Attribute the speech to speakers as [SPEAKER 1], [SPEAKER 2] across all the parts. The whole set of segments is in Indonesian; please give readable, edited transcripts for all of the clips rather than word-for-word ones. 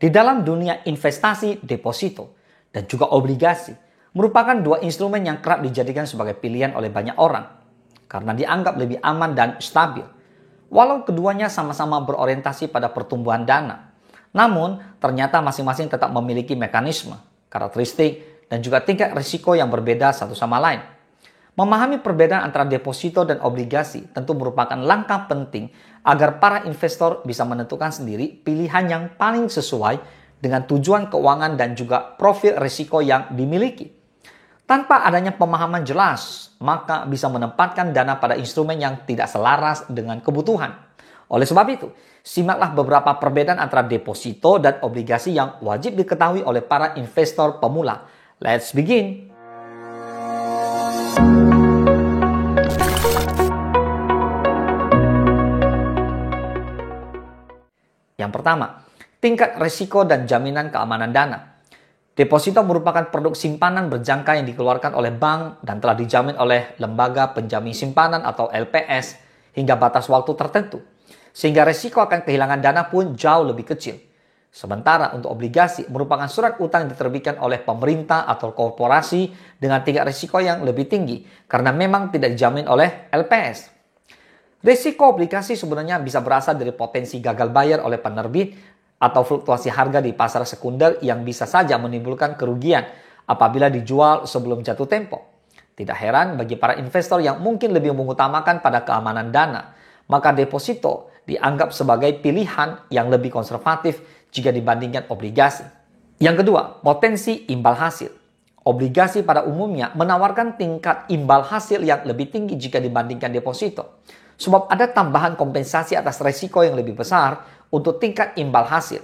[SPEAKER 1] Di dalam dunia investasi, deposito, dan juga obligasi merupakan dua instrumen yang kerap dijadikan sebagai pilihan oleh banyak orang karena dianggap lebih aman dan stabil. Walau keduanya sama-sama berorientasi pada pertumbuhan dana, namun ternyata masing-masing tetap memiliki mekanisme, karakteristik, dan juga tingkat risiko yang berbeda satu sama lain. Memahami perbedaan antara deposito dan obligasi tentu merupakan langkah penting agar para investor bisa menentukan sendiri pilihan yang paling sesuai dengan tujuan keuangan dan juga profil risiko yang dimiliki. Tanpa adanya pemahaman jelas, maka bisa menempatkan dana pada instrumen yang tidak selaras dengan kebutuhan. Oleh sebab itu, simaklah beberapa perbedaan antara deposito dan obligasi yang wajib diketahui oleh para investor pemula. Let's begin! Yang pertama, tingkat risiko dan jaminan keamanan dana. Deposito merupakan produk simpanan berjangka yang dikeluarkan oleh bank dan telah dijamin oleh lembaga penjamin simpanan atau LPS hingga batas waktu tertentu, sehingga risiko akan kehilangan dana pun jauh lebih kecil. Sementara untuk obligasi merupakan surat utang yang diterbitkan oleh pemerintah atau korporasi dengan tingkat risiko yang lebih tinggi karena memang tidak dijamin oleh LPS. Risiko obligasi sebenarnya bisa berasal dari potensi gagal bayar oleh penerbit atau fluktuasi harga di pasar sekunder yang bisa saja menimbulkan kerugian apabila dijual sebelum jatuh tempo. Tidak heran bagi para investor yang mungkin lebih mengutamakan pada keamanan dana, maka deposito dianggap sebagai pilihan yang lebih konservatif jika dibandingkan obligasi. Yang kedua, potensi imbal hasil. Obligasi pada umumnya menawarkan tingkat imbal hasil yang lebih tinggi jika dibandingkan deposito. Sebab ada tambahan kompensasi atas risiko yang lebih besar untuk tingkat imbal hasil.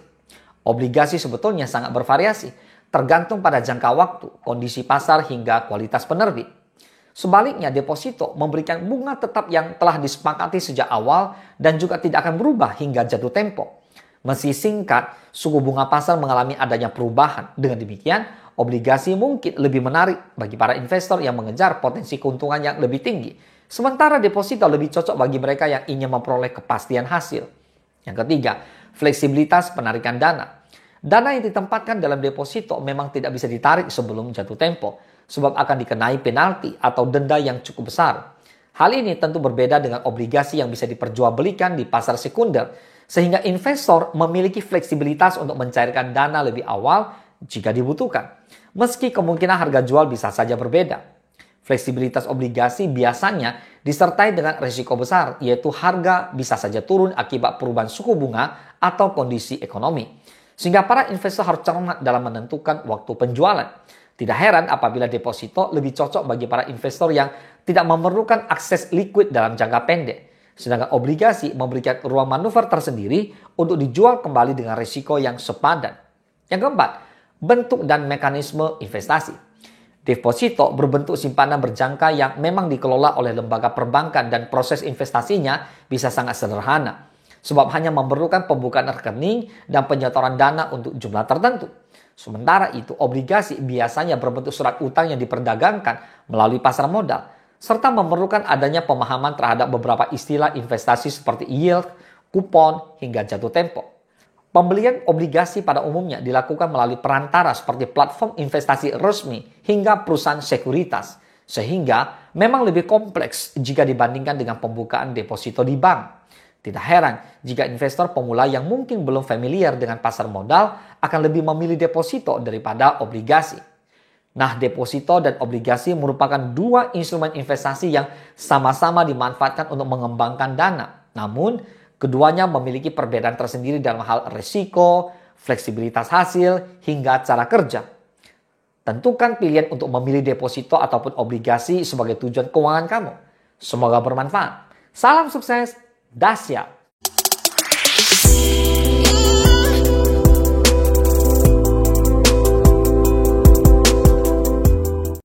[SPEAKER 1] Obligasi sebetulnya sangat bervariasi, tergantung pada jangka waktu, kondisi pasar hingga kualitas penerbit. Sebaliknya, deposito memberikan bunga tetap yang telah disepakati sejak awal dan juga tidak akan berubah hingga jatuh tempo. Meski singkat, suku bunga pasar mengalami adanya perubahan. Dengan demikian, obligasi mungkin lebih menarik bagi para investor yang mengejar potensi keuntungan yang lebih tinggi. Sementara deposito lebih cocok bagi mereka yang ingin memperoleh kepastian hasil. Yang ketiga, fleksibilitas penarikan dana. Dana yang ditempatkan dalam deposito memang tidak bisa ditarik sebelum jatuh tempo, sebab akan dikenai penalti atau denda yang cukup besar. Hal ini tentu berbeda dengan obligasi yang bisa diperjualbelikan di pasar sekunder, sehingga investor memiliki fleksibilitas untuk mencairkan dana lebih awal jika dibutuhkan. Meski kemungkinan harga jual bisa saja berbeda. Fleksibilitas obligasi biasanya disertai dengan risiko besar, yaitu harga bisa saja turun akibat perubahan suku bunga atau kondisi ekonomi. Sehingga para investor harus cermat dalam menentukan waktu penjualan. Tidak heran apabila deposito lebih cocok bagi para investor yang tidak memerlukan akses liquid dalam jangka pendek. Sedangkan obligasi memberikan ruang manuver tersendiri untuk dijual kembali dengan risiko yang sepadan. Yang keempat, bentuk dan mekanisme investasi. Deposito berbentuk simpanan berjangka yang memang dikelola oleh lembaga perbankan dan proses investasinya bisa sangat sederhana. Sebab hanya memerlukan pembukaan rekening dan penyetoran dana untuk jumlah tertentu. Sementara itu, obligasi biasanya berbentuk surat utang yang diperdagangkan melalui pasar modal, serta memerlukan adanya pemahaman terhadap beberapa istilah investasi seperti yield, kupon, hingga jatuh tempo. Pembelian obligasi pada umumnya dilakukan melalui perantara seperti platform investasi resmi hingga perusahaan sekuritas, sehingga memang lebih kompleks jika dibandingkan dengan pembukaan deposito di bank. Tidak heran jika investor pemula yang mungkin belum familiar dengan pasar modal akan lebih memilih deposito daripada obligasi. Nah, deposito dan obligasi merupakan dua instrumen investasi yang sama-sama dimanfaatkan untuk mengembangkan dana. Namun, keduanya memiliki perbedaan tersendiri dalam hal risiko, fleksibilitas hasil, hingga cara kerja. Tentukan pilihan untuk memilih deposito ataupun obligasi sebagai tujuan keuangan kamu. Semoga bermanfaat. Salam sukses, dahsyat.